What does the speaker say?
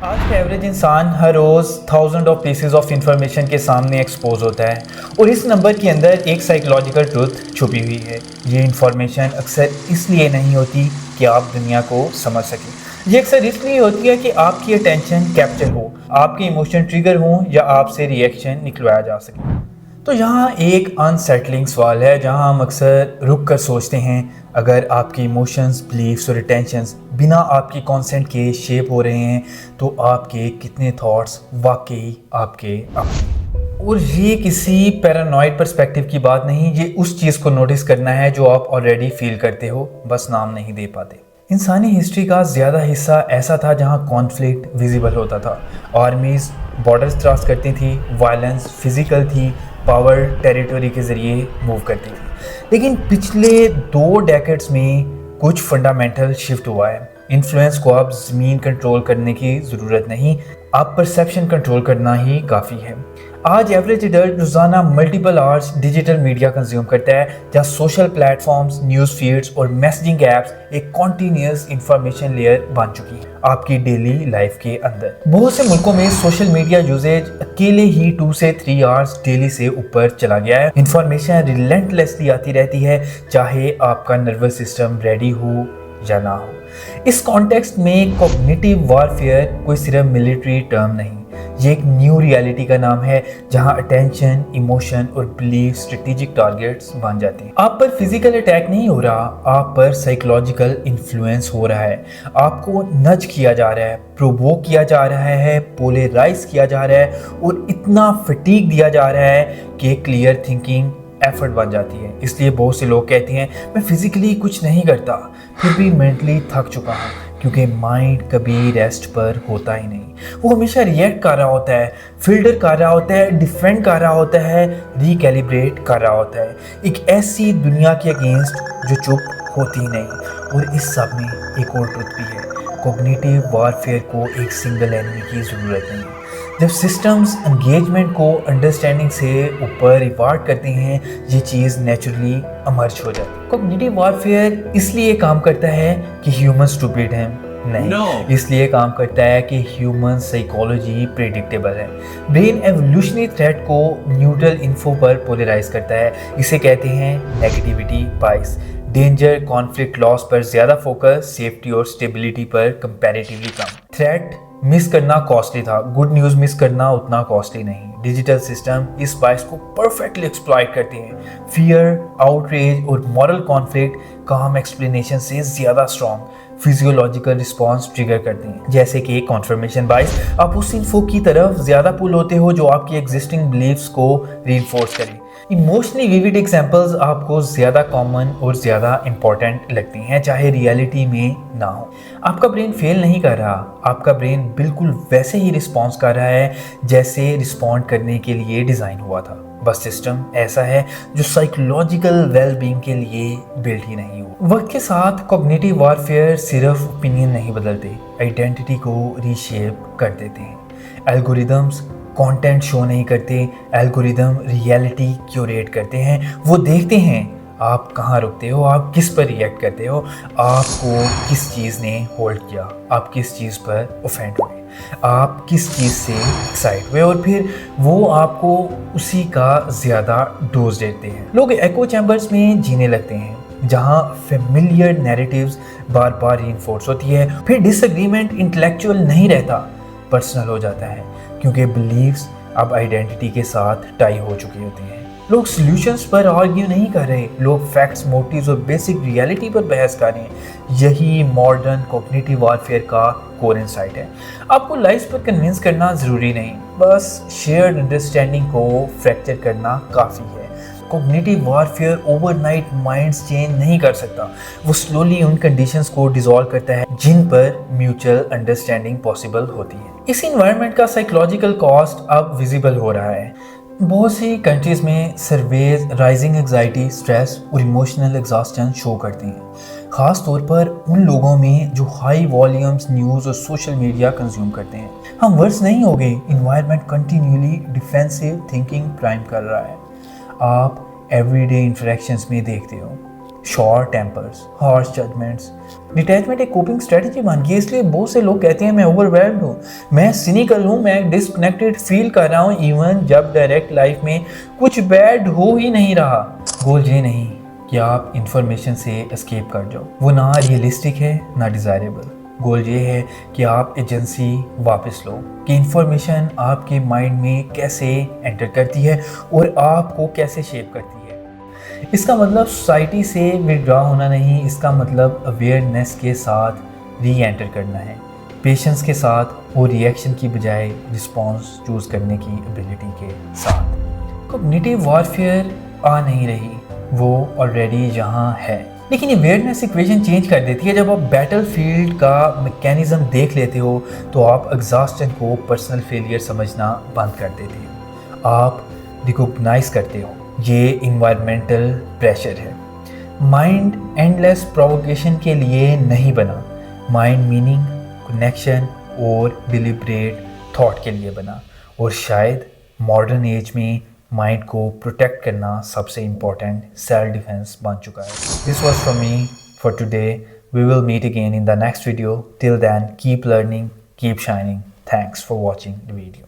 आज का एवरेज इंसान हर रोज़ thousand of pieces of information के सामने एक्सपोज होता है और इस नंबर के अंदर एक साइकोलॉजिकल ट्रुथ छुपी हुई है। ये इंफॉर्मेशन अक्सर इसलिए नहीं होती कि आप दुनिया को समझ सकें, ये अक्सर इसलिए होती है कि आपकी अटेंशन कैप्चर हो, आपके इमोशन ट्रिगर हों या आपसे रिएक्शन निकलवाया जा सके। तो यहाँ एक अनसेटलिंग सवाल है जहाँ हम अक्सर रुक कर सोचते हैं, अगर आपके इमोशंस, बिलीफ्स और अटेंशंस बिना आपकी कॉन्सेंट के शेप हो रहे हैं तो आपके कितने थॉट्स वाकई आपके अपने। और ये किसी पैरानॉइड पर्सपेक्टिव की बात नहीं, ये उस चीज़ को नोटिस करना है जो आप ऑलरेडी फील करते हो, बस नाम नहीं दे पाते। इंसानी हिस्ट्री का ज़्यादा हिस्सा ऐसा था जहाँ कॉन्फ्लिक्ट विजिबल होता था। आर्मीज़ बॉर्डर्स क्रॉस करती थी, वायलेंस फिजिकल थी, पावर टेरिटरी के ज़रिए मूव करती थी। लेकिन पिछले 2 डेकेड्स में कुछ फंडामेंटल शिफ्ट हुआ है। इन्फ्लुएंस को अब ज़मीन कंट्रोल करने की ज़रूरत नहीं, अब परसेप्शन कंट्रोल करना ही काफ़ी है। आज एवरेज एडल्ट रोज़ाना multiple hours digital media consume करता है, जहाँ सोशल प्लेटफॉर्म्स, न्यूज़ फीड्स और मैसेजिंग ऐप्स एक कॉन्टीन्यूस इंफॉर्मेशन लेयर बन चुकी है आपकी डेली लाइफ के अंदर। बहुत से मुल्कों में सोशल मीडिया यूजेज अकेले ही 2 से 3 आवर्स डेली से ऊपर चला गया है। इंफॉर्मेशन रिलेंटलेसली आती रहती है, चाहे आपका नर्वस सिस्टम रेडी हो या ना हो। इस कॉन्टेक्स्ट में कॉग्निटिव वॉरफेयर कोई सिर्फ मिलिट्री टर्म नहीं, ये एक न्यू रियलिटी का नाम है जहां अटेंशन, इमोशन और बिलीफ स्ट्रेटेजिक टारगेट्स बन जाते हैं। आप पर फिजिकल अटैक नहीं हो रहा, आप पर साइकोलॉजिकल इन्फ्लुएंस हो रहा है। आपको नज किया जा रहा है, प्रोवोक किया जा रहा है, पोलराइज किया जा रहा है और इतना फटीग दिया जा रहा है कि क्लियर थिंकिंग एफर्ट बन जाती है। इसलिए बहुत से लोग कहते हैं मैं फिजिकली कुछ नहीं करता फिर भी मेंटली थक चुका हूँ, क्योंकि माइंड कभी रेस्ट पर होता ही नहीं। वो हमेशा रिएक्ट कर रहा होता है, फिल्टर कर रहा होता है, डिफेंड कर रहा होता है, रिकैलिब्रेट कर रहा होता है, एक ऐसी दुनिया के अगेंस्ट जो चुप होती ही नहीं। और इस सब में एक और ट्रुथ भी है, कॉग्निटिव वॉरफेयर को एक सिंगल एनिमी की ज़रूरत नहीं है। जब सिस्टम्स एंगेजमेंट को अंडरस्टैंडिंग से ऊपर रिवार्ड करते हैं, ये चीज़ नेचुरली इमर्ज हो जाती है। कॉग्निटिव वॉरफेयर इसलिए काम करता है कि ह्यूमन स्टूपिड हैं? नहीं, इसलिए काम करता है कि ह्यूमन साइकोलॉजी प्रेडिक्टेबल है। ब्रेन एवोल्यूशनरी थ्रेट को न्यूट्रल इन्फो पर पोलराइज करता है, इसे कहते हैं नेगेटिविटी बायस। डेंजर, कॉन्फ्लिक्ट, लॉस पर ज़्यादा फोकस, सेफ्टी और स्टेबिलिटी पर कंपैरेटिवली कम। थ्रेट मिस करना कॉस्टली था, गुड न्यूज़ मिस करना उतना कॉस्टली नहीं। डिजिटल सिस्टम इस बायस को परफेक्टली एक्सप्लॉइट करते हैं। फियर, आउटरेज और मॉरल कॉन्फ्लिक्ट काम एक्सप्लेनेशन से ज़्यादा स्ट्रॉन्ग फिजियोलॉजिकल रिस्पॉन्स ट्रिगर करते हैं, जैसे कि कॉन्फर्मेशन बायस। आप उस इन्फो की तरफ ज़्यादा पुल होते हो जो आपकी एग्जिस्टिंग बिलीव्स को रीइंफोर्स करे। इमोशनली विविड एग्जाम्पल्स आपको ज़्यादा कॉमन और ज़्यादा इंपॉर्टेंट लगती हैं, चाहे रियलिटी में ना हो। आपका ब्रेन फेल नहीं कर रहा, आपका ब्रेन बिल्कुल वैसे ही रिस्पॉन्स कर रहा है जैसे रिस्पॉन्ड करने के लिए डिज़ाइन हुआ था। बस सिस्टम ऐसा है जो साइकोलॉजिकल वेलबींग के लिए बिल्ड ही नहीं हुआ। वक्त के साथ कॉग्निटिव वॉरफेयर सिर्फ ओपिनियन नहीं बदलते, आइडेंटिटी को रीशेप कर देते हैं। एल्गोरिदम्स कंटेंट शो नहीं करते, एल्गोरिदम रियलिटी क्यूरेट करते हैं। वो देखते हैं आप कहाँ रुकते हो, आप किस पर रिएक्ट करते हो, आपको किस चीज़ ने होल्ड किया, आप किस चीज़ पर ऑफेंड हुए, आप किस चीज़ से एक्साइट हुए, और फिर वो आपको उसी का ज़्यादा डोज देते हैं। लोग एको चैम्बर्स में जीने लगते हैं जहाँ फेमिलियर नैरेटिव्स बार बार रीइंफोर्स होती है। फिर डिसएग्रीमेंट इंटेलेक्चुअल नहीं रहता, पर्सनल हो जाता है, क्योंकि बिलीव्स अब आइडेंटिटी के साथ टाई हो चुकी होती हैं। लोग सॉल्यूशंस पर आर्ग्यू नहीं कर रहे, लोग फैक्ट्स, मोटिव्स और बेसिक रियलिटी पर बहस कर रहे हैं। यही मॉडर्न कॉग्निटिव वॉरफेयर का कोर इनसाइट है। आपको लाइफ पर कन्विंस करना ज़रूरी नहीं, बस शेयर्ड अंडरस्टैंडिंग को फ्रैक्चर करना काफ़ी है। Cognitive warfare overnight minds change नहीं कर सकता, वो स्लोली उन कंडीशंस को डिसॉल्व करता है जिन पर म्यूचुअल अंडरस्टैंडिंग पॉसिबल होती है। इस इन्वायरमेंट का साइकोलॉजिकल कॉस्ट अब विजिबल हो रहा है। बहुत सी कंट्रीज़ में सर्वेज राइजिंग एंग्जाइटी, स्ट्रेस और इमोशनल एग्जॉस्टन शो करते हैं, ख़ास तौर पर उन लोगों में जो हाई वॉल्यूम्स न्यूज़ और सोशल मीडिया कंज्यूम करते हैं। हम वर्स नहीं हो गए, environment continuously defensive thinking prime कर रहा है। आप एवरीडे इंटरेक्शंस में देखते हो short tempers, harsh judgments, detachment एक कोपिंग स्ट्रेटजी बन गई, इसलिए बहुत से लोग कहते हैं मैं ओवरवेल्म्ड हूँ, मैं सिनिकल हूँ, मैं डिस्कनेक्टेड फील कर रहा हूँ इवन जब डायरेक्ट लाइफ में कुछ बैड हो ही नहीं रहा। गोल ये नहीं कि आप इंफॉर्मेशन से एस्केप कर जाओ, वो ना रियलिस्टिक है ना डिज़ायरेबल। गोल ये है कि आप एजेंसी वापस लो, कि इंफॉर्मेशन आपके माइंड में कैसे एंटर करती है और आपको कैसे शेप करती है। इसका मतलब सोसाइटी से विड्रॉ होना नहीं, इसका मतलब अवेयरनेस के साथ री एंटर करना है, पेशेंस के साथ और रिएक्शन की बजाय रिस्पॉन्स चूज़ करने की एबिलिटी के साथ। कॉग्निटिव वॉरफेयर आ नहीं रही, वो ऑलरेडी यहाँ है, लेकिन ये अवेयरनेस इक्वेशन चेंज कर देती है। जब आप बैटल फील्ड का मैकेनिज्म देख लेते हो तो आप एग्जॉस्शन को पर्सनल फेलियर समझना बंद कर देते हो, आप रिकॉग्नाइज करते हो ये इन्वायरमेंटल प्रेशर है। माइंड एंडलेस प्रोवोकेशन के लिए नहीं बना, माइंड मीनिंग, कनेक्शन और डिलिब्रेट थॉट के लिए बना। और शायद मॉडर्न एज में माइंड को प्रोटेक्ट करना सबसे इम्पोर्टेंट सेल्फ डिफेंस बन चुका है। This was from me for today. We will meet again in the next video. Till then keep learning, keep shining. Thanks for watching the video.